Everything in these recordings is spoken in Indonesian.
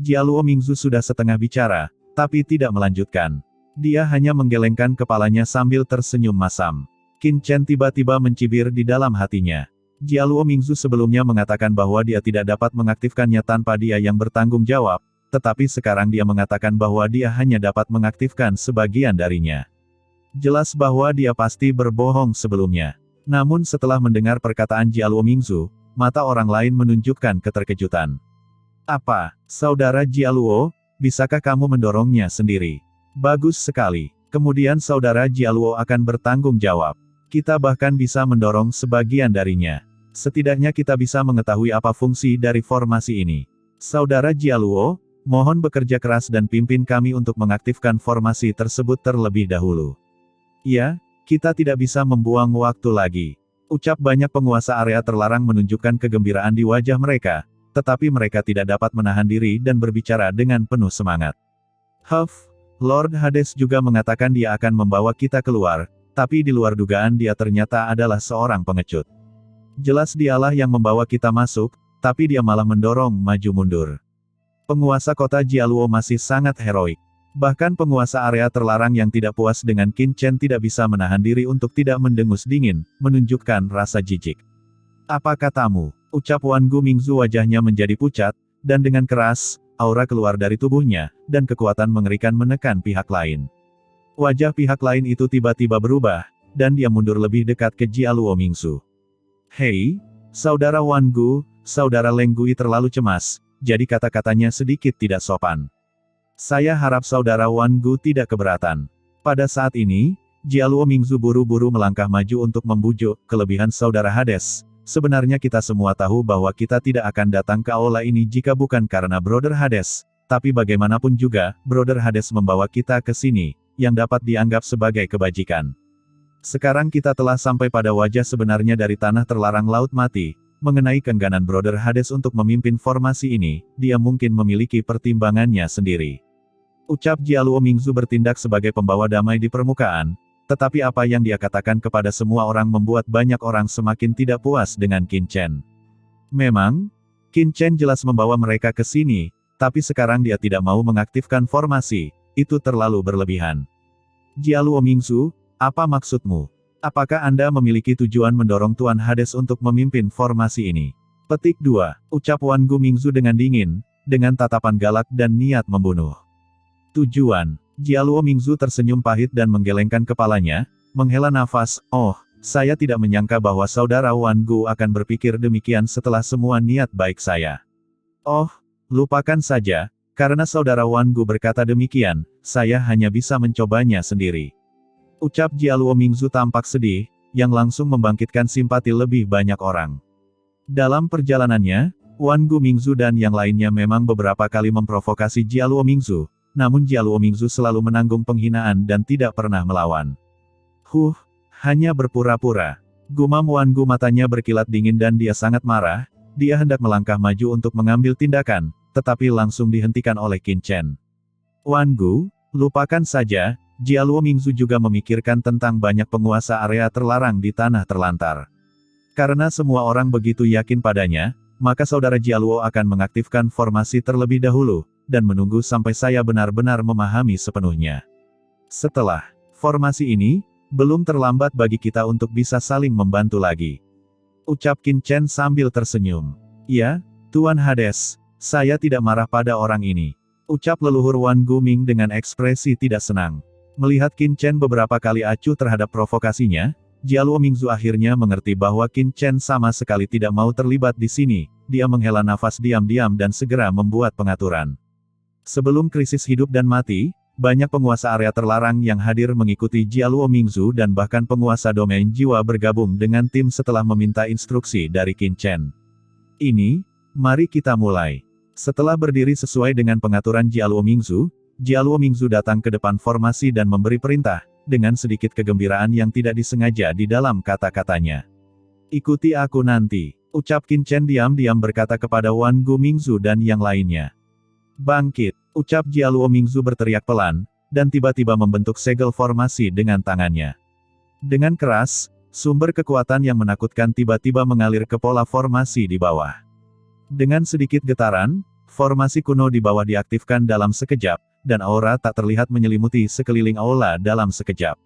Jialuo Mingzu sudah setengah bicara, tapi tidak melanjutkan. Dia hanya menggelengkan kepalanya sambil tersenyum masam. Qin Chen tiba-tiba mencibir di dalam hatinya. Jialuo Mingzu sebelumnya mengatakan bahwa dia tidak dapat mengaktifkannya tanpa dia yang bertanggung jawab, tetapi sekarang dia mengatakan bahwa dia hanya dapat mengaktifkan sebagian darinya. Jelas bahwa dia pasti berbohong sebelumnya. Namun setelah mendengar perkataan Jialuo Mingzu, mata orang lain menunjukkan keterkejutan. Apa, saudara Jialuo, bisakah kamu mendorongnya sendiri? Bagus sekali. Kemudian saudara Jialuo akan bertanggung jawab. Kita bahkan bisa mendorong sebagian darinya. Setidaknya kita bisa mengetahui apa fungsi dari formasi ini. Saudara Jialuo, mohon bekerja keras dan pimpin kami untuk mengaktifkan formasi tersebut terlebih dahulu. Ya, kita tidak bisa membuang waktu lagi. Ucap banyak penguasa area terlarang menunjukkan kegembiraan di wajah mereka, tetapi mereka tidak dapat menahan diri dan berbicara dengan penuh semangat. Huff, Lord Hades juga mengatakan dia akan membawa kita keluar, tapi di luar dugaan dia ternyata adalah seorang pengecut. Jelas dialah yang membawa kita masuk, tapi dia malah mendorong maju mundur. Penguasa kota Jialuo masih sangat heroik. Bahkan penguasa area terlarang yang tidak puas dengan Qin Chen tidak bisa menahan diri untuk tidak mendengus dingin, menunjukkan rasa jijik. Apa katamu? Ucap Wan Gu Mingzu wajahnya menjadi pucat, dan dengan keras, aura keluar dari tubuhnya, dan kekuatan mengerikan menekan pihak lain. Wajah pihak lain itu tiba-tiba berubah, dan dia mundur lebih dekat ke Jialuo Mingzu. Hei, saudara Wan Gu, saudara Leng Gui terlalu cemas, jadi kata-katanya sedikit tidak sopan. Saya harap saudara Wan Gu tidak keberatan. Pada saat ini, Jialuo Mingzu buru-buru melangkah maju untuk membujuk kelebihan saudara Hades. Sebenarnya kita semua tahu bahwa kita tidak akan datang ke aula ini jika bukan karena Brother Hades. Tapi bagaimanapun juga, Brother Hades membawa kita ke sini, yang dapat dianggap sebagai kebajikan. Sekarang kita telah sampai pada wajah sebenarnya dari tanah terlarang Laut Mati. Mengenai keengganan Brother Hades untuk memimpin formasi ini, dia mungkin memiliki pertimbangannya sendiri. Ucap Jialuo Mingzu bertindak sebagai pembawa damai di permukaan, tetapi apa yang dia katakan kepada semua orang membuat banyak orang semakin tidak puas dengan Qin Chen. Memang, Qin Chen jelas membawa mereka ke sini, tapi sekarang dia tidak mau mengaktifkan formasi, itu terlalu berlebihan. Jialuo Mingzu, apa maksudmu? Apakah Anda memiliki tujuan mendorong Tuan Hades untuk memimpin formasi ini? Petik 2. Ucap Wan Gu Mingzu dengan dingin, dengan tatapan galak dan niat membunuh. Tujuan. Jialuo Mingzu tersenyum pahit dan menggelengkan kepalanya, menghela nafas. Oh, saya tidak menyangka bahwa saudara Wan Gu akan berpikir demikian setelah semua niat baik saya. Oh, lupakan saja, karena saudara Wan Gu berkata demikian, saya hanya bisa mencobanya sendiri. Ucap Jialuo Mingzu tampak sedih, yang langsung membangkitkan simpati lebih banyak orang. Dalam perjalanannya, Wan Gu Mingzu dan yang lainnya memang beberapa kali memprovokasi Jialuo Mingzu, namun Jialuo Mingzu selalu menanggung penghinaan dan tidak pernah melawan. Hanya berpura-pura. Gumam Wan Gu matanya berkilat dingin dan dia sangat marah, dia hendak melangkah maju untuk mengambil tindakan, tetapi langsung dihentikan oleh Qin Chen. Wan Gu, lupakan saja. Jialuo Mingzu juga memikirkan tentang banyak penguasa area terlarang di tanah terlantar. Karena semua orang begitu yakin padanya, maka saudara Jialuo akan mengaktifkan formasi terlebih dahulu, dan menunggu sampai saya benar-benar memahami sepenuhnya. Setelah formasi ini, belum terlambat bagi kita untuk bisa saling membantu lagi. Ucap Qin Chen sambil tersenyum. Ya, Tuan Hades, saya tidak marah pada orang ini. Ucap leluhur Wan Gu Ming dengan ekspresi tidak senang. Melihat Qin Chen beberapa kali acuh terhadap provokasinya, Jialuo Mingzu akhirnya mengerti bahwa Qin Chen sama sekali tidak mau terlibat di sini, dia menghela nafas diam-diam dan segera membuat pengaturan. Sebelum krisis hidup dan mati, banyak penguasa area terlarang yang hadir mengikuti Jialuo Mingzu dan bahkan penguasa domain jiwa bergabung dengan tim setelah meminta instruksi dari Qin Chen. Mari kita mulai. Setelah berdiri sesuai dengan pengaturan Jialuo Mingzu datang ke depan formasi dan memberi perintah, dengan sedikit kegembiraan yang tidak disengaja di dalam kata-katanya. Ikuti aku nanti, ucap Qin Chen diam-diam berkata kepada Wan Gu Mingzu dan yang lainnya. Bangkit, ucap Jialuo Mingzu berteriak pelan, dan tiba-tiba membentuk segel formasi dengan tangannya. Dengan keras, sumber kekuatan yang menakutkan tiba-tiba mengalir ke pola formasi di bawah. Dengan sedikit getaran, Formasi kuno di bawah diaktifkan dalam sekejap, dan aura tak terlihat menyelimuti sekeliling aula dalam sekejap.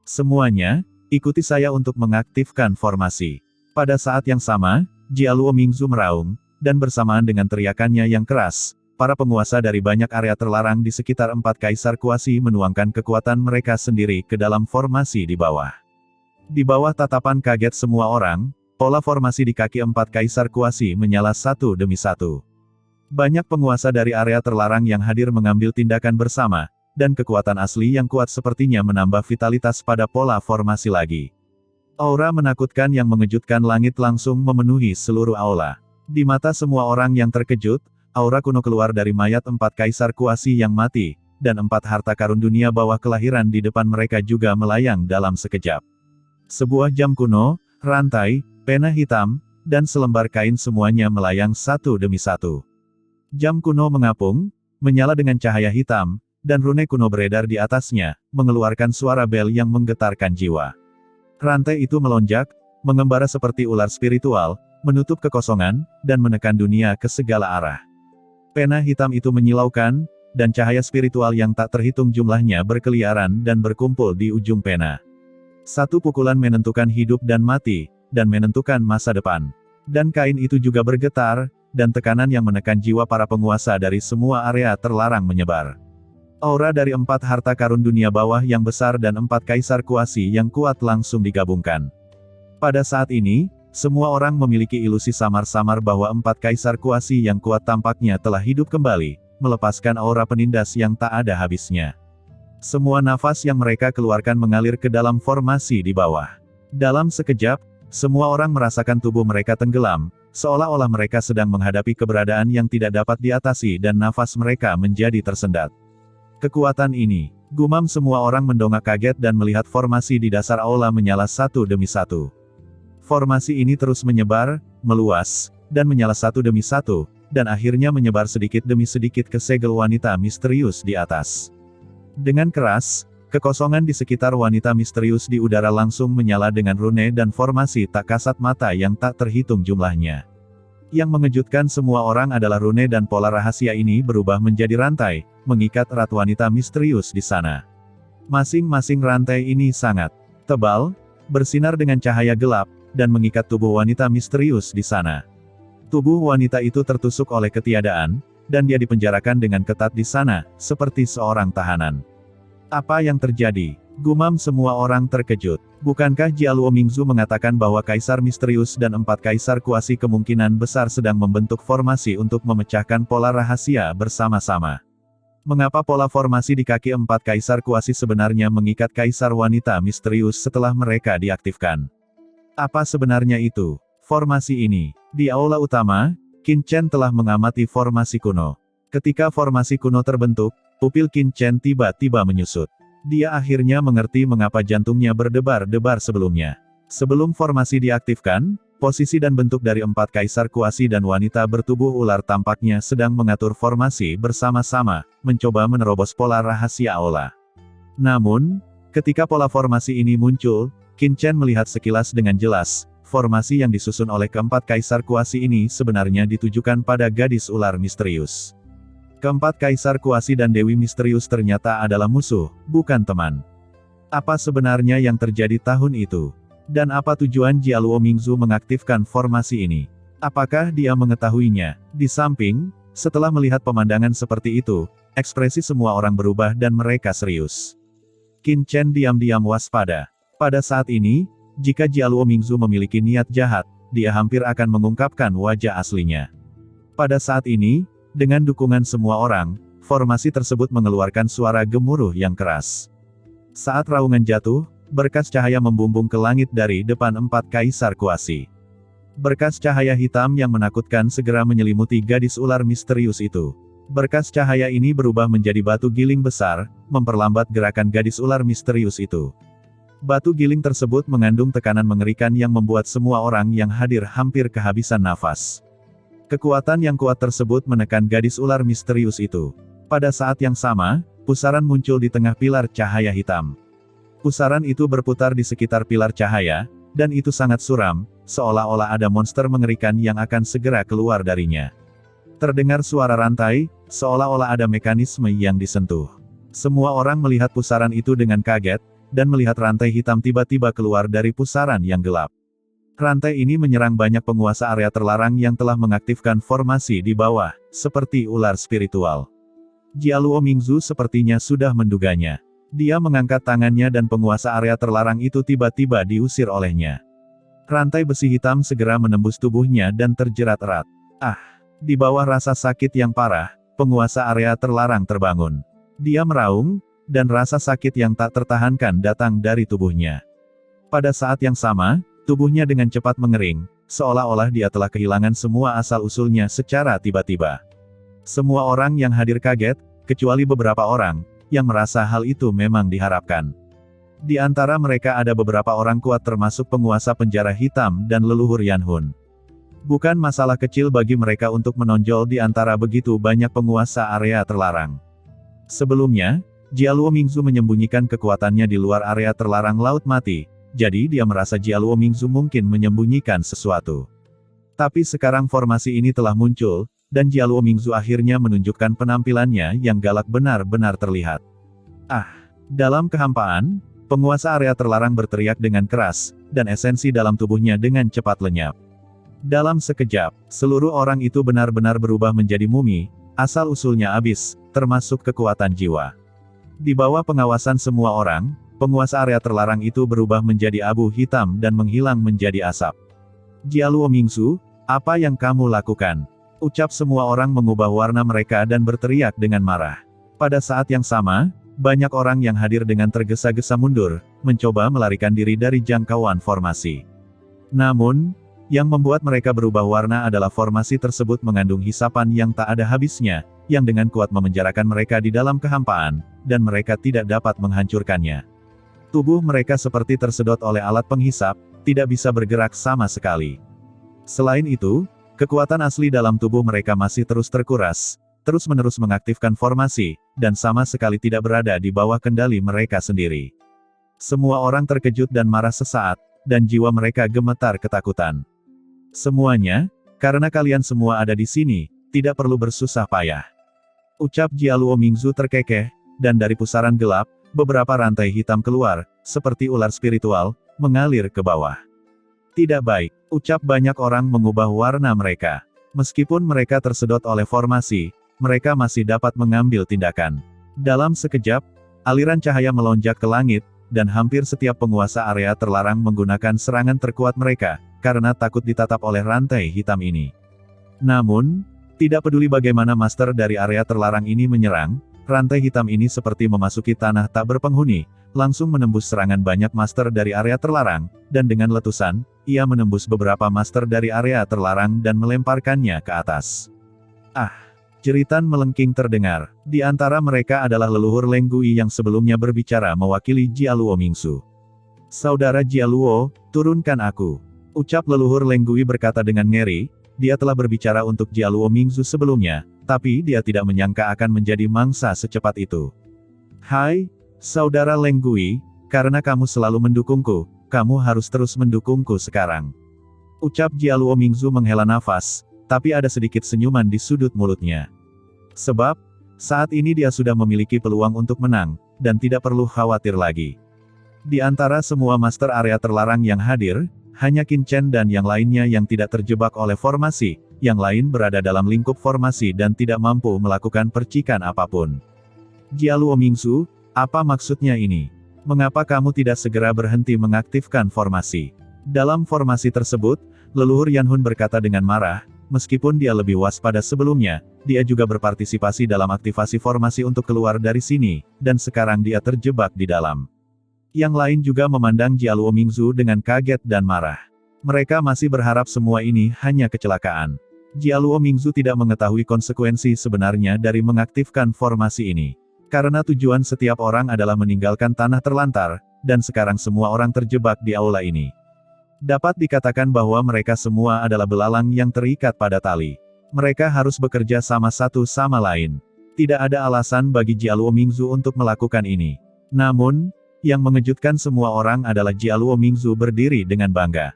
Semuanya, ikuti saya untuk mengaktifkan formasi. Pada saat yang sama, Jialuo Mingzu meraung, dan bersamaan dengan teriakannya yang keras, para penguasa dari banyak area terlarang di sekitar empat kaisar kuasi menuangkan kekuatan mereka sendiri ke dalam formasi di bawah. Di bawah tatapan kaget semua orang, pola formasi di kaki empat kaisar kuasi menyala satu demi satu. Banyak penguasa dari area terlarang yang hadir mengambil tindakan bersama, dan kekuatan asli yang kuat sepertinya menambah vitalitas pada pola formasi lagi. Aura menakutkan yang mengejutkan langit langsung memenuhi seluruh aula. Di mata semua orang yang terkejut, aura kuno keluar dari mayat empat kaisar kuasi yang mati, dan empat harta karun dunia bawah kelahiran di depan mereka juga melayang dalam sekejap. Sebuah jam kuno, rantai, pena hitam, dan selembar kain semuanya melayang satu demi satu. Jam kuno mengapung, menyala dengan cahaya hitam, dan rune kuno beredar di atasnya, mengeluarkan suara bel yang menggetarkan jiwa. Rantai itu melonjak, mengembara seperti ular spiritual, menutup kekosongan, dan menekan dunia ke segala arah. Pena hitam itu menyilaukan, dan cahaya spiritual yang tak terhitung jumlahnya berkeliaran dan berkumpul di ujung pena. Satu pukulan menentukan hidup dan mati, dan menentukan masa depan. Dan kain itu juga bergetar, dan tekanan yang menekan jiwa para penguasa dari semua area terlarang menyebar. Aura dari empat harta karun dunia bawah yang besar dan empat kaisar kuasi yang kuat langsung digabungkan. Pada saat ini, semua orang memiliki ilusi samar-samar bahwa empat kaisar kuasi yang kuat tampaknya telah hidup kembali, melepaskan aura penindas yang tak ada habisnya. Semua nafas yang mereka keluarkan mengalir ke dalam formasi di bawah. Dalam sekejap, semua orang merasakan tubuh mereka tenggelam, seolah-olah mereka sedang menghadapi keberadaan yang tidak dapat diatasi dan nafas mereka menjadi tersendat. Kekuatan ini, gumam semua orang mendongak kaget dan melihat formasi di dasar aula menyala satu demi satu. Formasi ini terus menyebar, meluas, dan menyala satu demi satu, dan akhirnya menyebar sedikit demi sedikit ke segel wanita misterius di atas. Dengan keras, kekosongan di sekitar wanita misterius di udara langsung menyala dengan rune dan formasi tak kasat mata yang tak terhitung jumlahnya. Yang mengejutkan semua orang adalah rune dan pola rahasia ini berubah menjadi rantai, mengikat erat wanita misterius di sana. Masing-masing rantai ini sangat tebal, bersinar dengan cahaya gelap, dan mengikat tubuh wanita misterius di sana. Tubuh wanita itu tertusuk oleh ketiadaan, dan dia dipenjarakan dengan ketat di sana, seperti seorang tahanan. Apa yang terjadi? Gumam semua orang terkejut. Bukankah Jialuo Mingzu mengatakan bahwa kaisar misterius dan empat kaisar kuasi kemungkinan besar sedang membentuk formasi untuk memecahkan pola rahasia bersama-sama? Mengapa pola formasi di kaki empat kaisar kuasi sebenarnya mengikat kaisar wanita misterius setelah mereka diaktifkan? Apa sebenarnya itu? Formasi ini. Di aula utama, Qin Chen telah mengamati formasi kuno. Ketika formasi kuno terbentuk, pupil Qin Chen tiba-tiba menyusut. Dia akhirnya mengerti mengapa jantungnya berdebar-debar sebelumnya. Sebelum formasi diaktifkan, posisi dan bentuk dari empat kaisar kuasi dan wanita bertubuh ular tampaknya sedang mengatur formasi bersama-sama, mencoba menerobos pola rahasia aula. Namun, ketika pola formasi ini muncul, Qin Chen melihat sekilas dengan jelas, formasi yang disusun oleh keempat kaisar kuasi ini sebenarnya ditujukan pada gadis ular misterius. Keempat kaisar kuasi dan dewi misterius ternyata adalah musuh, bukan teman. Apa sebenarnya yang terjadi tahun itu? Dan apa tujuan Jialuo Mingzu mengaktifkan formasi ini? Apakah dia mengetahuinya? Di samping, setelah melihat pemandangan seperti itu, ekspresi semua orang berubah dan mereka serius. Qin Chen diam-diam waspada. Pada saat ini, jika Jialuo Mingzu memiliki niat jahat, dia hampir akan mengungkapkan wajah aslinya. Pada saat ini, dengan dukungan semua orang, formasi tersebut mengeluarkan suara gemuruh yang keras. Saat raungan jatuh, berkas cahaya membumbung ke langit dari depan empat kaisar kuasi. Berkas cahaya hitam yang menakutkan segera menyelimuti gadis ular misterius itu. Berkas cahaya ini berubah menjadi batu giling besar, memperlambat gerakan gadis ular misterius itu. Batu giling tersebut mengandung tekanan mengerikan yang membuat semua orang yang hadir hampir kehabisan nafas. Kekuatan yang kuat tersebut menekan gadis ular misterius itu. Pada saat yang sama, pusaran muncul di tengah pilar cahaya hitam. Pusaran itu berputar di sekitar pilar cahaya, dan itu sangat suram, seolah-olah ada monster mengerikan yang akan segera keluar darinya. Terdengar suara rantai, seolah-olah ada mekanisme yang disentuh. Semua orang melihat pusaran itu dengan kaget, dan melihat rantai hitam tiba-tiba keluar dari pusaran yang gelap. Rantai ini menyerang banyak penguasa area terlarang yang telah mengaktifkan formasi di bawah, seperti ular spiritual. Jialuo Mingzu sepertinya sudah menduganya. Dia mengangkat tangannya dan penguasa area terlarang itu tiba-tiba diusir olehnya. Rantai besi hitam segera menembus tubuhnya dan terjerat erat. Di bawah rasa sakit yang parah, penguasa area terlarang terbangun. Dia meraung, dan rasa sakit yang tak tertahankan datang dari tubuhnya. Pada saat yang sama, tubuhnya dengan cepat mengering, seolah-olah dia telah kehilangan semua asal-usulnya secara tiba-tiba. Semua orang yang hadir kaget, kecuali beberapa orang, yang merasa hal itu memang diharapkan. Di antara mereka ada beberapa orang kuat termasuk penguasa penjara hitam dan leluhur Yanhun. Bukan masalah kecil bagi mereka untuk menonjol di antara begitu banyak penguasa area terlarang. Sebelumnya, Jialuo Mingzu menyembunyikan kekuatannya di luar area terlarang Laut Mati, jadi dia merasa Jialuo Mingzu mungkin menyembunyikan sesuatu. Tapi sekarang formasi ini telah muncul, dan Jialuo Mingzu akhirnya menunjukkan penampilannya yang galak benar-benar terlihat. Dalam kehampaan, penguasa area terlarang berteriak dengan keras, dan esensi dalam tubuhnya dengan cepat lenyap. Dalam sekejap, seluruh orang itu benar-benar berubah menjadi mumi, asal-usulnya habis, termasuk kekuatan jiwa. Di bawah pengawasan semua orang, penguasa area terlarang itu berubah menjadi abu hitam dan menghilang menjadi asap. Jialuo Mingzu, apa yang kamu lakukan? Ucap semua orang mengubah warna mereka dan berteriak dengan marah. Pada saat yang sama, banyak orang yang hadir dengan tergesa-gesa mundur, mencoba melarikan diri dari jangkauan formasi. Namun, yang membuat mereka berubah warna adalah formasi tersebut mengandung hisapan yang tak ada habisnya, yang dengan kuat memenjarakan mereka di dalam kehampaan, dan mereka tidak dapat menghancurkannya. Tubuh mereka seperti tersedot oleh alat penghisap, tidak bisa bergerak sama sekali. Selain itu, kekuatan asli dalam tubuh mereka masih terus terkuras, terus-menerus mengaktifkan formasi, dan sama sekali tidak berada di bawah kendali mereka sendiri. Semua orang terkejut dan marah sesaat, dan jiwa mereka gemetar ketakutan. Semuanya, karena kalian semua ada di sini, tidak perlu bersusah payah. Ucap Jialuo Mingzu terkekeh, dan dari pusaran gelap, beberapa rantai hitam keluar, seperti ular spiritual, mengalir ke bawah. Tidak baik, ucap banyak orang mengubah warna mereka. Meskipun mereka tersedot oleh formasi, mereka masih dapat mengambil tindakan. Dalam sekejap, aliran cahaya melonjak ke langit, dan hampir setiap penguasa area terlarang menggunakan serangan terkuat mereka, karena takut ditatap oleh rantai hitam ini. Namun, tidak peduli bagaimana master dari area terlarang ini menyerang, rantai hitam ini seperti memasuki tanah tak berpenghuni, langsung menembus serangan banyak master dari area terlarang, dan dengan letusan, ia menembus beberapa master dari area terlarang dan melemparkannya ke atas. Jeritan melengking terdengar. Di antara mereka adalah leluhur Leng Gui yang sebelumnya berbicara mewakili Jialuo Mingzu. Saudara Jialuo, turunkan aku. Ucap leluhur Leng Gui berkata dengan ngeri, dia telah berbicara untuk Jialuo Mingzu sebelumnya, tapi dia tidak menyangka akan menjadi mangsa secepat itu. Hai, saudara Leng Gui, karena kamu selalu mendukungku, kamu harus terus mendukungku sekarang. Ucap Jialuo Mingzu menghela nafas, tapi ada sedikit senyuman di sudut mulutnya. Sebab, saat ini dia sudah memiliki peluang untuk menang, dan tidak perlu khawatir lagi. Di antara semua master area terlarang yang hadir, hanya Qin Chen dan yang lainnya yang tidak terjebak oleh formasi, yang lain berada dalam lingkup formasi dan tidak mampu melakukan percikan apapun. Jialuo Mingzu, apa maksudnya ini? Mengapa kamu tidak segera berhenti mengaktifkan formasi? Dalam formasi tersebut, leluhur Yanhun berkata dengan marah, meskipun dia lebih waspada sebelumnya, dia juga berpartisipasi dalam aktivasi formasi untuk keluar dari sini, dan sekarang dia terjebak di dalam. Yang lain juga memandang Jialuo Mingzu dengan kaget dan marah. Mereka masih berharap semua ini hanya kecelakaan. Jialuo Mingzu tidak mengetahui konsekuensi sebenarnya dari mengaktifkan formasi ini. Karena tujuan setiap orang adalah meninggalkan tanah terlantar, dan sekarang semua orang terjebak di aula ini. Dapat dikatakan bahwa mereka semua adalah belalang yang terikat pada tali. Mereka harus bekerja sama satu sama lain. Tidak ada alasan bagi Jialuo Mingzu untuk melakukan ini. Namun, yang mengejutkan semua orang adalah Jialuo Mingzu berdiri dengan bangga.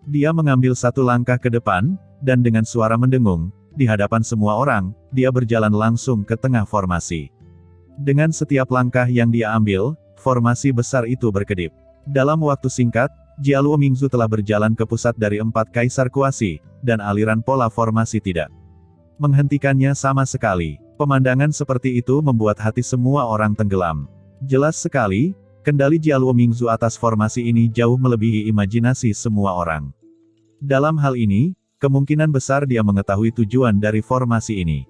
Dia mengambil satu langkah ke depan, dan dengan suara mendengung, di hadapan semua orang, dia berjalan langsung ke tengah formasi. Dengan setiap langkah yang dia ambil, formasi besar itu berkedip. Dalam waktu singkat, Jialuo Mingzu telah berjalan ke pusat dari 4 kaisar kuasi, dan aliran pola formasi tidak menghentikannya sama sekali. Pemandangan seperti itu membuat hati semua orang tenggelam. Jelas sekali, kendali Jialuo Mingzu atas formasi ini jauh melebihi imajinasi semua orang. Dalam hal ini, kemungkinan besar dia mengetahui tujuan dari formasi ini.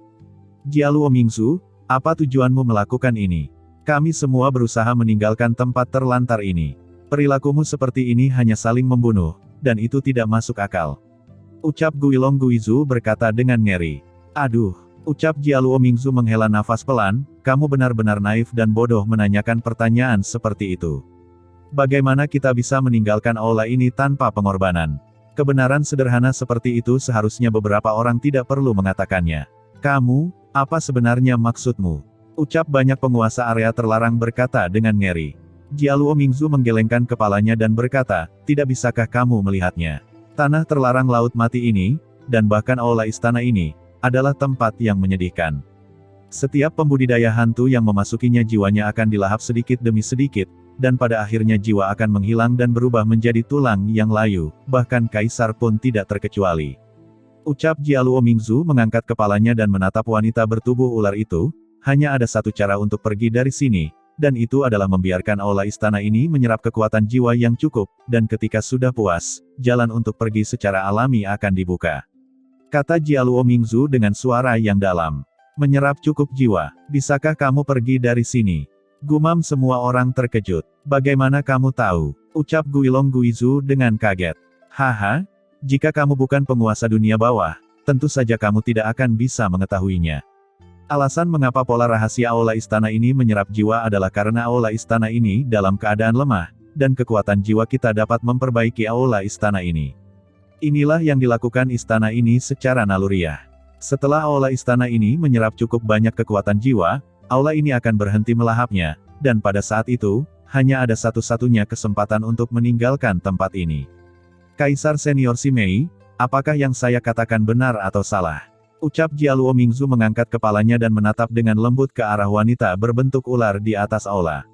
Jialuo Mingzu, apa tujuanmu melakukan ini? Kami semua berusaha meninggalkan tempat terlantar ini. Perilakumu seperti ini hanya saling membunuh, dan itu tidak masuk akal. Ucap Guilong Guizu berkata dengan ngeri. Aduh, ucap Jialuo Mingzu menghela nafas pelan, kamu benar-benar naif dan bodoh menanyakan pertanyaan seperti itu. Bagaimana kita bisa meninggalkan aula ini tanpa pengorbanan? Kebenaran sederhana seperti itu seharusnya beberapa orang tidak perlu mengatakannya. Kamu, apa sebenarnya maksudmu? Ucap banyak penguasa area terlarang berkata dengan ngeri. Jialuo Mingzu menggelengkan kepalanya dan berkata, tidak bisakah kamu melihatnya? Tanah terlarang laut mati ini, dan bahkan aula istana ini, adalah tempat yang menyedihkan. Setiap pembudidaya hantu yang memasukinya jiwanya akan dilahap sedikit demi sedikit, dan pada akhirnya jiwa akan menghilang dan berubah menjadi tulang yang layu, bahkan kaisar pun tidak terkecuali. Ucap Jialuo Mingzu mengangkat kepalanya dan menatap wanita bertubuh ular itu, hanya ada satu cara untuk pergi dari sini, dan itu adalah membiarkan aula istana ini menyerap kekuatan jiwa yang cukup, dan ketika sudah puas, jalan untuk pergi secara alami akan dibuka. Kata Jialuo Mingzu dengan suara yang dalam. Menyerap cukup jiwa, bisakah kamu pergi dari sini? Gumam semua orang terkejut. Bagaimana kamu tahu? Ucap Guilong Guizu dengan kaget. Haha, jika kamu bukan penguasa dunia bawah, tentu saja kamu tidak akan bisa mengetahuinya. Alasan mengapa pola rahasia aula istana ini menyerap jiwa adalah karena aula istana ini dalam keadaan lemah, dan kekuatan jiwa kita dapat memperbaiki aula istana ini. Inilah yang dilakukan istana ini secara naluriah. Setelah aula istana ini menyerap cukup banyak kekuatan jiwa, aula ini akan berhenti melahapnya, dan pada saat itu, hanya ada satu-satunya kesempatan untuk meninggalkan tempat ini. Kaisar senior Simei, apakah yang saya katakan benar atau salah? Ucap Jialuo Mingzu mengangkat kepalanya dan menatap dengan lembut ke arah wanita berbentuk ular di atas aula.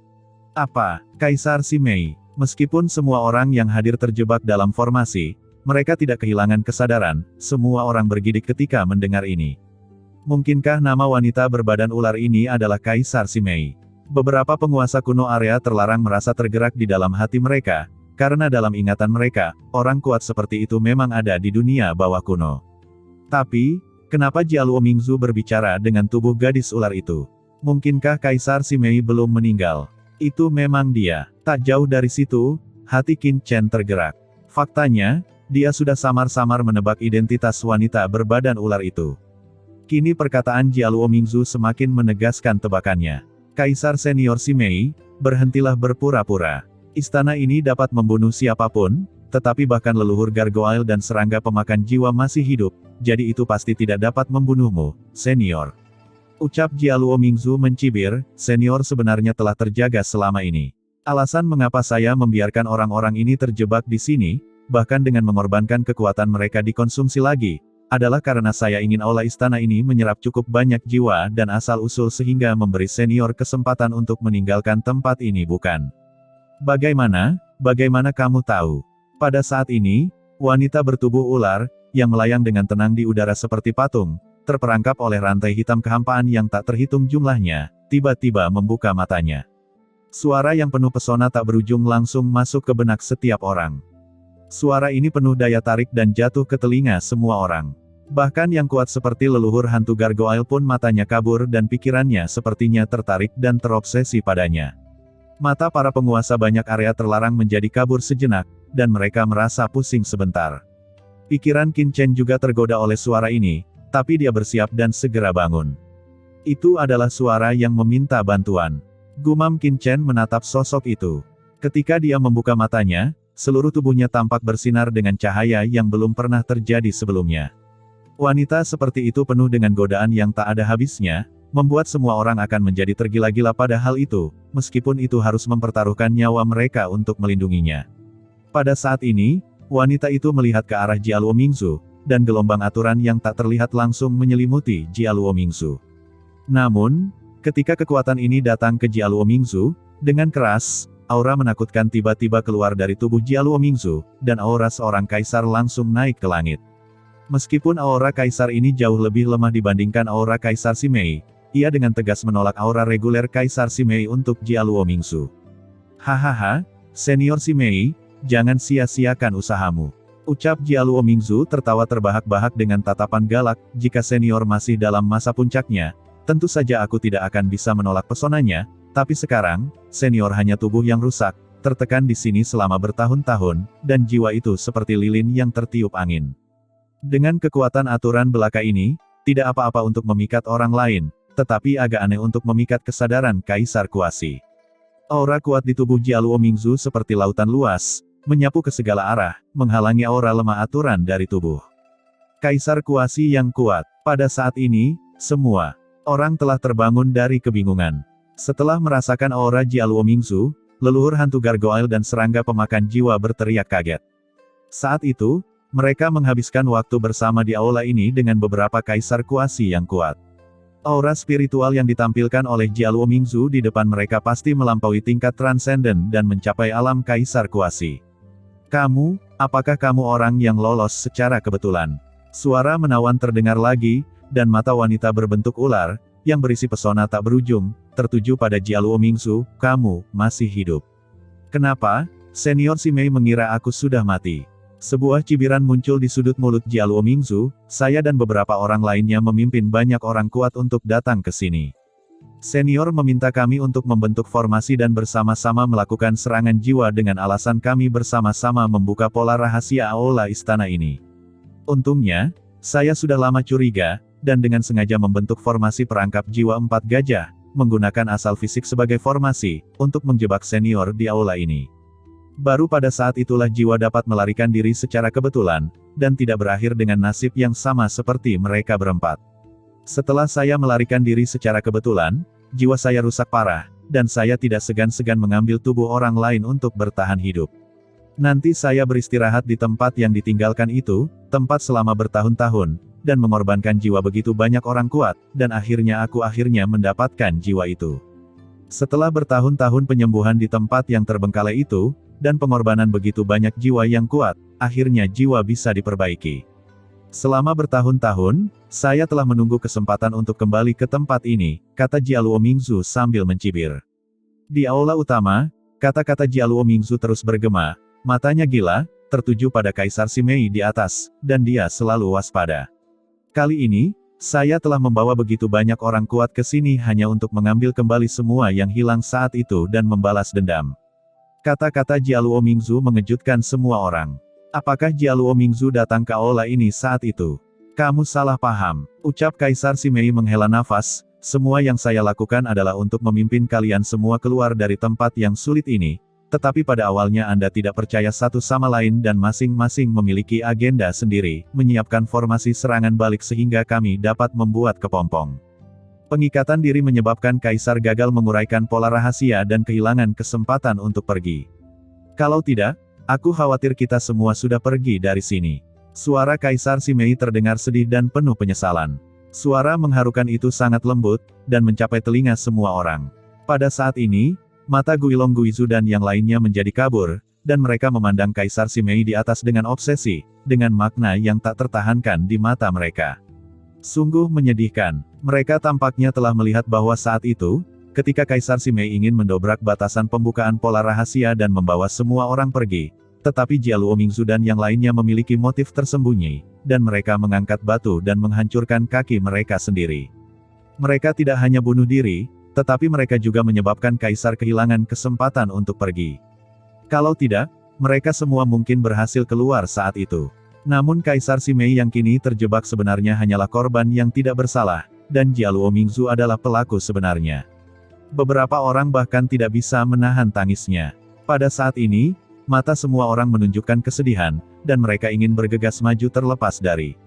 Apa, Kaisar Simei? Meskipun semua orang yang hadir terjebak dalam formasi, mereka tidak kehilangan kesadaran, semua orang bergidik ketika mendengar ini. Mungkinkah nama wanita berbadan ular ini adalah Kaisar Simei? Beberapa penguasa kuno area terlarang merasa tergerak di dalam hati mereka, karena dalam ingatan mereka, orang kuat seperti itu memang ada di dunia bawah kuno. Tapi, kenapa Jialuo Mingzu berbicara dengan tubuh gadis ular itu? Mungkinkah Kaisar Simei belum meninggal? Itu memang dia. Tak jauh dari situ, hati Qin Chen tergerak. Faktanya, dia sudah samar-samar menebak identitas wanita berbadan ular itu. Kini perkataan Jialuo Mingzu semakin menegaskan tebakannya. Kaisar senior Simei, berhentilah berpura-pura. Istana ini dapat membunuh siapapun, tetapi bahkan leluhur gargoyle dan serangga pemakan jiwa masih hidup, jadi itu pasti tidak dapat membunuhmu, senior. Ucap Jialuo Mingzu mencibir, senior sebenarnya telah terjaga selama ini. Alasan mengapa saya membiarkan orang-orang ini terjebak di sini, bahkan dengan mengorbankan kekuatan mereka dikonsumsi lagi, adalah karena saya ingin aula istana ini menyerap cukup banyak jiwa dan asal-usul sehingga memberi senior kesempatan untuk meninggalkan tempat ini bukan? Bagaimana kamu tahu? Pada saat ini, wanita bertubuh ular, yang melayang dengan tenang di udara seperti patung, terperangkap oleh rantai hitam kehampaan yang tak terhitung jumlahnya, tiba-tiba membuka matanya. Suara yang penuh pesona tak berujung langsung masuk ke benak setiap orang. Suara ini penuh daya tarik dan jatuh ke telinga semua orang. Bahkan yang kuat seperti leluhur hantu gargoyle pun matanya kabur dan pikirannya sepertinya tertarik dan terobsesi padanya. Mata para penguasa banyak area terlarang menjadi kabur sejenak, dan mereka merasa pusing sebentar. Pikiran Qin Chen juga tergoda oleh suara ini, tapi dia bersiap dan segera bangun. Itu adalah suara yang meminta bantuan. Gumam Qin Chen menatap sosok itu. Ketika dia membuka matanya, seluruh tubuhnya tampak bersinar dengan cahaya yang belum pernah terjadi sebelumnya. Wanita seperti itu penuh dengan godaan yang tak ada habisnya, membuat semua orang akan menjadi tergila-gila pada hal itu, meskipun itu harus mempertaruhkan nyawa mereka untuk melindunginya. Pada saat ini, wanita itu melihat ke arah Jialuo Mingzu, dan gelombang aturan yang tak terlihat langsung menyelimuti Jialuo Mingzu. Namun, ketika kekuatan ini datang ke Jialuo Mingzu, dengan keras, aura menakutkan tiba-tiba keluar dari tubuh Jialuo Mingzu, dan aura seorang kaisar langsung naik ke langit. Meskipun aura kaisar ini jauh lebih lemah dibandingkan aura kaisar Simei, ia dengan tegas menolak aura reguler kaisar Simei untuk Jialuo Mingzu. Hahaha, senior Simei, jangan sia-siakan usahamu. Ucap Jialuo Mingzu tertawa terbahak-bahak dengan tatapan galak, jika senior masih dalam masa puncaknya, tentu saja aku tidak akan bisa menolak pesonanya, tapi sekarang, senior hanya tubuh yang rusak, tertekan di sini selama bertahun-tahun, dan jiwa itu seperti lilin yang tertiup angin. Dengan kekuatan aturan belaka ini, tidak apa-apa untuk memikat orang lain, tetapi agak aneh untuk memikat kesadaran Kaisar Kuasi. Aura kuat di tubuh Jialuo Mingzu seperti lautan luas, menyapu ke segala arah, menghalangi aura lemah aturan dari tubuh Kaisar Kuasi yang kuat. Pada saat ini, semua orang telah terbangun dari kebingungan. Setelah merasakan aura Jialuo Mingzu, leluhur hantu gargoyle dan serangga pemakan jiwa berteriak kaget. Saat itu, mereka menghabiskan waktu bersama di aula ini dengan beberapa kaisar kuasi yang kuat. Aura spiritual yang ditampilkan oleh Jialuo Mingzu di depan mereka pasti melampaui tingkat transenden dan mencapai alam kaisar kuasi. Kamu, apakah kamu orang yang lolos secara kebetulan? Suara menawan terdengar lagi, dan mata wanita berbentuk ular, yang berisi pesona tak berujung, tertuju pada Jialuo Mingzu, kamu, masih hidup. Kenapa? Senior Simei mengira aku sudah mati. Sebuah cibiran muncul di sudut mulut Jialuo Mingzu, saya dan beberapa orang lainnya memimpin banyak orang kuat untuk datang ke sini. Senior meminta kami untuk membentuk formasi dan bersama-sama melakukan serangan jiwa dengan alasan kami bersama-sama membuka pola rahasia aula istana ini. Untungnya, saya sudah lama curiga, dan dengan sengaja membentuk formasi perangkap jiwa 4 gajah, menggunakan asal fisik sebagai formasi, untuk menjebak senior di aula ini. Baru pada saat itulah jiwa dapat melarikan diri secara kebetulan, dan tidak berakhir dengan nasib yang sama seperti mereka berempat. Setelah saya melarikan diri secara kebetulan, jiwa saya rusak parah, dan saya tidak segan-segan mengambil tubuh orang lain untuk bertahan hidup. Nanti saya beristirahat di tempat yang ditinggalkan itu, tempat selama bertahun-tahun, dan mengorbankan jiwa begitu banyak orang kuat, dan akhirnya aku mendapatkan jiwa itu. Setelah bertahun-tahun penyembuhan di tempat yang terbengkalai itu, dan pengorbanan begitu banyak jiwa yang kuat, akhirnya jiwa bisa diperbaiki. Selama bertahun-tahun, saya telah menunggu kesempatan untuk kembali ke tempat ini, kata Jialuo Mingzu sambil mencibir. Di aula utama, kata-kata Jialuo Mingzu terus bergema, matanya gila, tertuju pada Kaisar Simei di atas, dan dia selalu waspada. Kali ini, saya telah membawa begitu banyak orang kuat ke sini hanya untuk mengambil kembali semua yang hilang saat itu dan membalas dendam. Kata-kata Jialuo Mingzu mengejutkan semua orang. Apakah Jialuo Mingzu datang ke aula ini saat itu? Kamu salah paham, ucap Kaisar Simei menghela nafas, semua yang saya lakukan adalah untuk memimpin kalian semua keluar dari tempat yang sulit ini, tetapi pada awalnya Anda tidak percaya satu sama lain dan masing-masing memiliki agenda sendiri, menyiapkan formasi serangan balik sehingga kami dapat membuat kepompong. Pengikatan diri menyebabkan Kaisar gagal menguraikan pola rahasia dan kehilangan kesempatan untuk pergi. Kalau tidak, aku khawatir kita semua sudah pergi dari sini. Suara Kaisar Simei terdengar sedih dan penuh penyesalan. Suara mengharukan itu sangat lembut, dan mencapai telinga semua orang. Pada saat ini, mata Guilong Guizu dan yang lainnya menjadi kabur, dan mereka memandang Kaisar Simei di atas dengan obsesi, dengan makna yang tak tertahankan di mata mereka. Sungguh menyedihkan. Mereka tampaknya telah melihat bahwa saat itu, ketika Kaisar Simei ingin mendobrak batasan pembukaan pola rahasia dan membawa semua orang pergi, tetapi Jialuo Mingzu dan yang lainnya memiliki motif tersembunyi, dan mereka mengangkat batu dan menghancurkan kaki mereka sendiri. Mereka tidak hanya bunuh diri, tetapi mereka juga menyebabkan Kaisar kehilangan kesempatan untuk pergi. Kalau tidak, mereka semua mungkin berhasil keluar saat itu. Namun Kaisar Simei yang kini terjebak sebenarnya hanyalah korban yang tidak bersalah, dan Jialuo Mingzu adalah pelaku sebenarnya. Beberapa orang bahkan tidak bisa menahan tangisnya. Pada saat ini, mata semua orang menunjukkan kesedihan, dan mereka ingin bergegas maju terlepas dari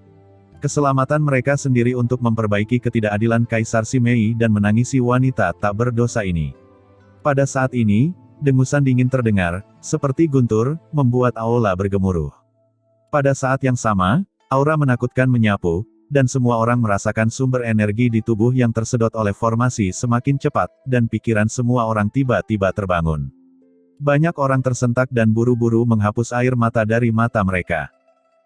keselamatan mereka sendiri untuk memperbaiki ketidakadilan Kaisar Simei dan menangisi wanita tak berdosa ini. Pada saat ini, dengusan dingin terdengar, seperti guntur, membuat aula bergemuruh. Pada saat yang sama, Aura menakutkan menyapu, dan semua orang merasakan sumber energi di tubuh yang tersedot oleh formasi semakin cepat, dan pikiran semua orang tiba-tiba terbangun. Banyak orang tersentak dan buru-buru menghapus air mata dari mata mereka.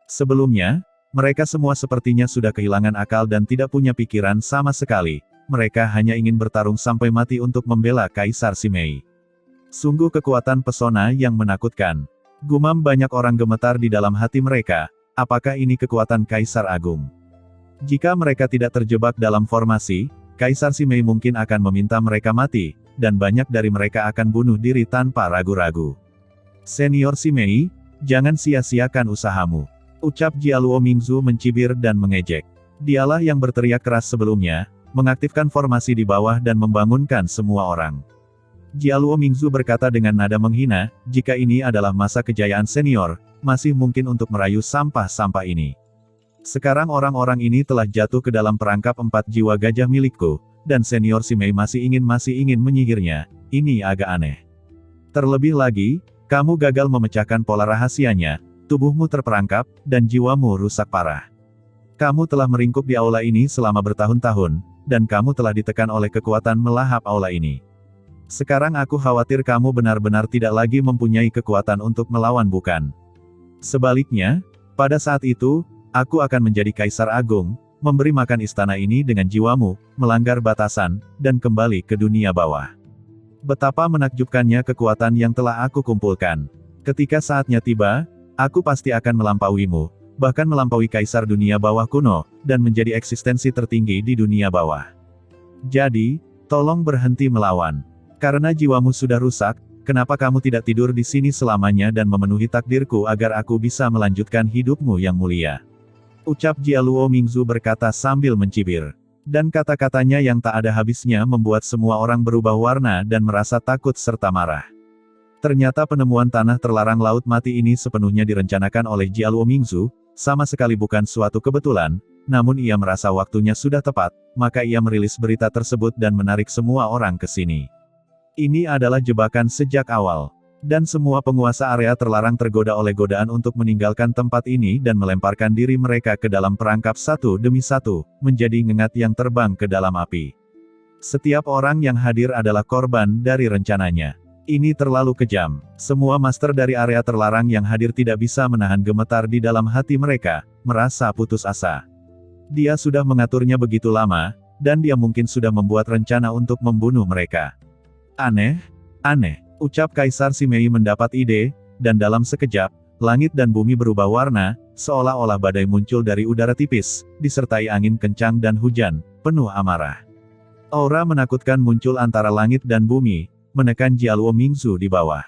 Sebelumnya, mereka semua sepertinya sudah kehilangan akal dan tidak punya pikiran sama sekali. Mereka hanya ingin bertarung sampai mati untuk membela Kaisar Simei. Sungguh kekuatan pesona yang menakutkan. Gumam banyak orang gemetar di dalam hati mereka. Apakah ini kekuatan Kaisar Agung? Jika mereka tidak terjebak dalam formasi, Kaisar Simei mungkin akan meminta mereka mati, dan banyak dari mereka akan bunuh diri tanpa ragu-ragu. Senior Simei, jangan sia-siakan usahamu. Ucap Jialuo Mingzu mencibir dan mengejek. Dialah yang berteriak keras sebelumnya, mengaktifkan formasi di bawah dan membangunkan semua orang. Jialuo Mingzu berkata dengan nada menghina, jika ini adalah masa kejayaan senior, masih mungkin untuk merayu sampah-sampah ini. Sekarang orang-orang ini telah jatuh ke dalam perangkap 4 jiwa gajah milikku, dan senior Simei masih ingin menyihirnya, ini agak aneh. Terlebih lagi, kamu gagal memecahkan pola rahasianya, tubuhmu terperangkap, dan jiwamu rusak parah. Kamu telah meringkuk di aula ini selama bertahun-tahun, dan kamu telah ditekan oleh kekuatan melahap aula ini. Sekarang aku khawatir kamu benar-benar tidak lagi mempunyai kekuatan untuk melawan bukan. Sebaliknya, pada saat itu, aku akan menjadi Kaisar Agung, memberi makan istana ini dengan jiwamu, melanggar batasan, dan kembali ke dunia bawah. Betapa menakjubkannya kekuatan yang telah aku kumpulkan. Ketika saatnya tiba, aku pasti akan melampauimu, bahkan melampaui Kaisar dunia bawah kuno, dan menjadi eksistensi tertinggi di dunia bawah. Jadi, tolong berhenti melawan. Karena jiwamu sudah rusak, kenapa kamu tidak tidur di sini selamanya dan memenuhi takdirku agar aku bisa melanjutkan hidupmu yang mulia? Ucap Jialuo Mingzu berkata sambil mencibir. Dan kata-katanya yang tak ada habisnya membuat semua orang berubah warna dan merasa takut serta marah. Ternyata penemuan tanah terlarang Laut Mati ini sepenuhnya direncanakan oleh Jialuo Mingzu, sama sekali bukan suatu kebetulan, namun ia merasa waktunya sudah tepat, maka ia merilis berita tersebut dan menarik semua orang ke sini. Ini adalah jebakan sejak awal. Dan semua penguasa area terlarang tergoda oleh godaan untuk meninggalkan tempat ini dan melemparkan diri mereka ke dalam perangkap satu demi satu, menjadi ngengat yang terbang ke dalam api. Setiap orang yang hadir adalah korban dari rencananya. Ini terlalu kejam. Semua master dari area terlarang yang hadir tidak bisa menahan gemetar di dalam hati mereka, merasa putus asa. Dia sudah mengaturnya begitu lama, dan dia mungkin sudah membuat rencana untuk membunuh mereka. Aneh, ucap Kaisar Simei mendapat ide, dan dalam sekejap, langit dan bumi berubah warna, seolah-olah badai muncul dari udara tipis, disertai angin kencang dan hujan, penuh amarah. Aura menakutkan muncul antara langit dan bumi, menekan Jialuo Mingzu di bawah.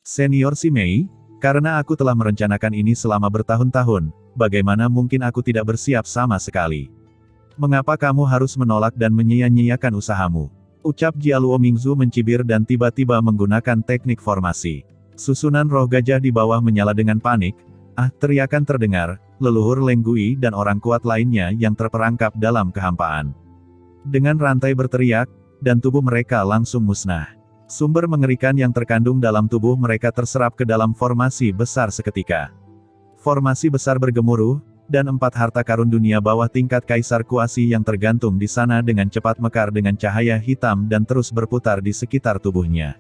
Senior Simei, karena aku telah merencanakan ini selama bertahun-tahun, bagaimana mungkin aku tidak bersiap sama sekali? Mengapa kamu harus menolak dan menyia-nyiakan usahamu? Ucap Jialuo Mingzu mencibir dan tiba-tiba menggunakan teknik formasi. Susunan roh gajah di bawah menyala dengan panik. Teriakan terdengar, leluhur Leng Gui dan orang kuat lainnya yang terperangkap dalam kehampaan. Dengan rantai berteriak, dan tubuh mereka langsung musnah. Sumber mengerikan yang terkandung dalam tubuh mereka terserap ke dalam formasi besar seketika. Formasi besar bergemuruh, dan 4 harta karun dunia bawah tingkat Kaisar Kuasi yang tergantung di sana dengan cepat mekar dengan cahaya hitam dan terus berputar di sekitar tubuhnya.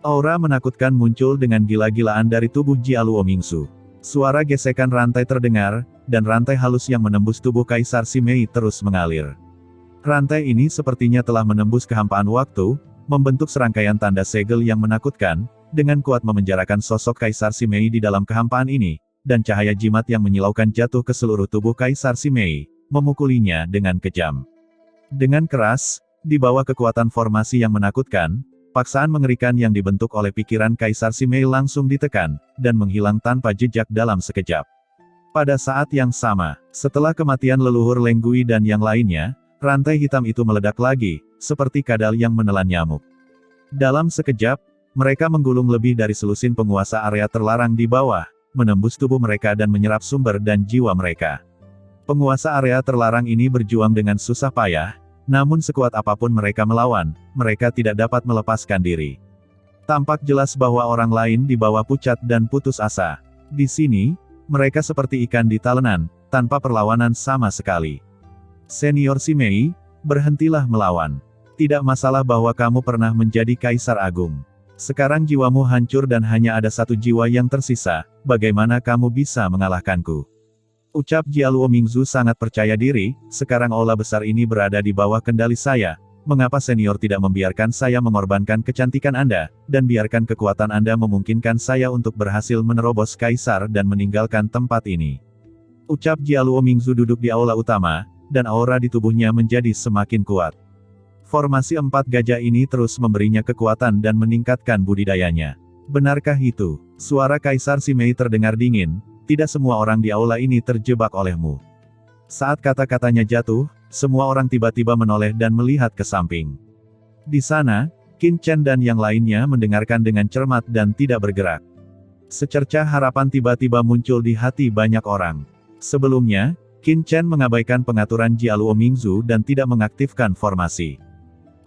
Aura menakutkan muncul dengan gila-gilaan dari tubuh Jialuo Mingzu. Suara gesekan rantai terdengar, dan rantai halus yang menembus tubuh Kaisar Simei terus mengalir. Rantai ini sepertinya telah menembus kehampaan waktu, membentuk serangkaian tanda segel yang menakutkan, dengan kuat memenjarakan sosok Kaisar Simei di dalam kehampaan ini. Dan cahaya jimat yang menyilaukan jatuh ke seluruh tubuh Kaisar Simei, memukulinya dengan kejam. Dengan keras, di bawah kekuatan formasi yang menakutkan, paksaan mengerikan yang dibentuk oleh pikiran Kaisar Simei langsung ditekan, dan menghilang tanpa jejak dalam sekejap. Pada saat yang sama, setelah kematian leluhur Leng Gui dan yang lainnya, rantai hitam itu meledak lagi, seperti kadal yang menelan nyamuk. Dalam sekejap, mereka menggulung lebih dari selusin penguasa area terlarang di bawah, menembus tubuh mereka dan menyerap sumber dan jiwa mereka. Penguasa area terlarang ini berjuang dengan susah payah, namun sekuat apapun mereka melawan, mereka tidak dapat melepaskan diri. Tampak jelas bahwa orang lain di bawah pucat dan putus asa. Di sini, mereka seperti ikan di talenan, tanpa perlawanan sama sekali. Senior Simei, berhentilah melawan. Tidak masalah bahwa kamu pernah menjadi Kaisar Agung. Sekarang jiwamu hancur dan hanya ada satu jiwa yang tersisa, bagaimana kamu bisa mengalahkanku? Ucap Jialuo Mingzu sangat percaya diri, sekarang aula besar ini berada di bawah kendali saya, mengapa senior tidak membiarkan saya mengorbankan kecantikan Anda, dan biarkan kekuatan Anda memungkinkan saya untuk berhasil menerobos Kaisar dan meninggalkan tempat ini. Ucap Jialuo Mingzu duduk di aula utama, dan aura di tubuhnya menjadi semakin kuat. Formasi 4 gajah ini terus memberinya kekuatan dan meningkatkan budidayanya. Benarkah itu? Suara Kaisar Simei terdengar dingin, tidak semua orang di aula ini terjebak olehmu. Saat kata-katanya jatuh, semua orang tiba-tiba menoleh dan melihat ke samping. Di sana, Qin Chen dan yang lainnya mendengarkan dengan cermat dan tidak bergerak. Secercah harapan tiba-tiba muncul di hati banyak orang. Sebelumnya, Qin Chen mengabaikan pengaturan Jialuo Mingzu dan tidak mengaktifkan formasi.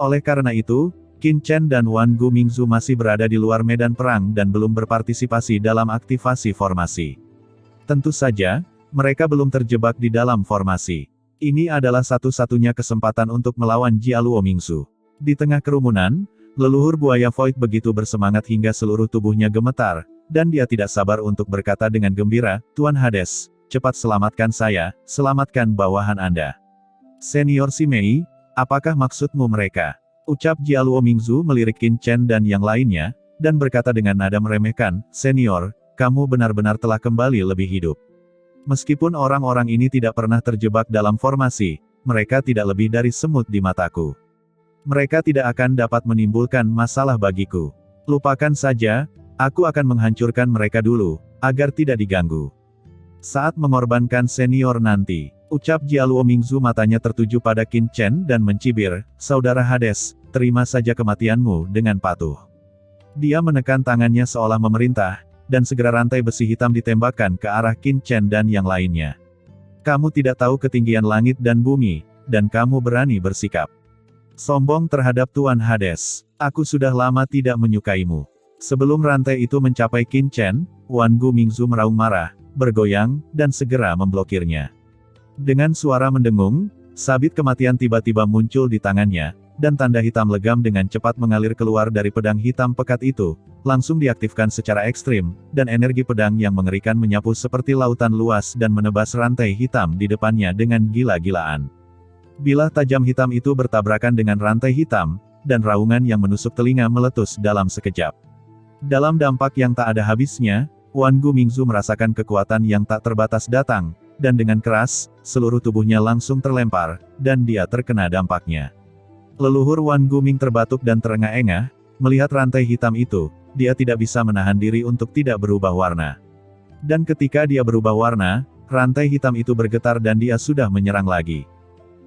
Oleh karena itu, Qin Chen dan Wan Gu Mingzu masih berada di luar medan perang dan belum berpartisipasi dalam aktivasi formasi. Tentu saja, mereka belum terjebak di dalam formasi. Ini adalah satu-satunya kesempatan untuk melawan Jialuo Mingzu. Di tengah kerumunan, leluhur buaya Void begitu bersemangat hingga seluruh tubuhnya gemetar, dan dia tidak sabar untuk berkata dengan gembira, "Tuan Hades, cepat selamatkan saya, selamatkan bawahan Anda." Senior Simei, apakah maksudmu mereka? Ucap Jialuo Mingzu melirik Qin Chen dan yang lainnya, dan berkata dengan nada meremehkan, "Senior, kamu benar-benar telah kembali lebih hidup." Meskipun orang-orang ini tidak pernah terjebak dalam formasi, mereka tidak lebih dari semut di mataku. Mereka tidak akan dapat menimbulkan masalah bagiku. Lupakan saja, aku akan menghancurkan mereka dulu, agar tidak diganggu. Saat mengorbankan senior nanti, ucap Jialuo Mingzu matanya tertuju pada Qin Chen dan mencibir, "Saudara Hades, terima saja kematianmu dengan patuh." Dia menekan tangannya seolah memerintah, dan segera rantai besi hitam ditembakkan ke arah Qin Chen dan yang lainnya. "Kamu tidak tahu ketinggian langit dan bumi, dan kamu berani bersikap sombong terhadap Tuan Hades. Aku sudah lama tidak menyukaimu." Sebelum rantai itu mencapai Qin Chen, Wan Gu Mingzu meraung marah, bergoyang, dan segera memblokirnya. Dengan suara mendengung, sabit kematian tiba-tiba muncul di tangannya, dan tanda hitam legam dengan cepat mengalir keluar dari pedang hitam pekat itu, langsung diaktifkan secara ekstrim, dan energi pedang yang mengerikan menyapu seperti lautan luas dan menebas rantai hitam di depannya dengan gila-gilaan. Bilah tajam hitam itu bertabrakan dengan rantai hitam, dan raungan yang menusuk telinga meletus dalam sekejap. Dalam dampak yang tak ada habisnya, Wan Gu Mingzu merasakan kekuatan yang tak terbatas datang, dan dengan keras, seluruh tubuhnya langsung terlempar, dan dia terkena dampaknya. Leluhur Wan Gu Ming terbatuk dan terengah-engah, melihat rantai hitam itu, dia tidak bisa menahan diri untuk tidak berubah warna. Dan ketika dia berubah warna, rantai hitam itu bergetar dan dia sudah menyerang lagi.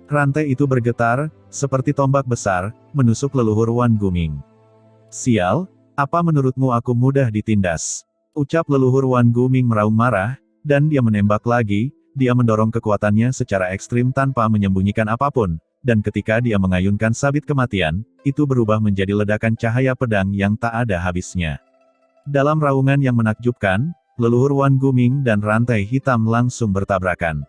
Rantai itu bergetar, seperti tombak besar, menusuk leluhur Wan Gu Ming. "Sial, apa menurutmu aku mudah ditindas?" Ucap leluhur Wan Gu Ming meraung marah, dan dia menembak lagi. Dia mendorong kekuatannya secara ekstrim tanpa menyembunyikan apapun, dan ketika dia mengayunkan sabit kematian, itu berubah menjadi ledakan cahaya pedang yang tak ada habisnya. Dalam raungan yang menakjubkan, leluhur Wan Gu Ming dan rantai hitam langsung bertabrakan.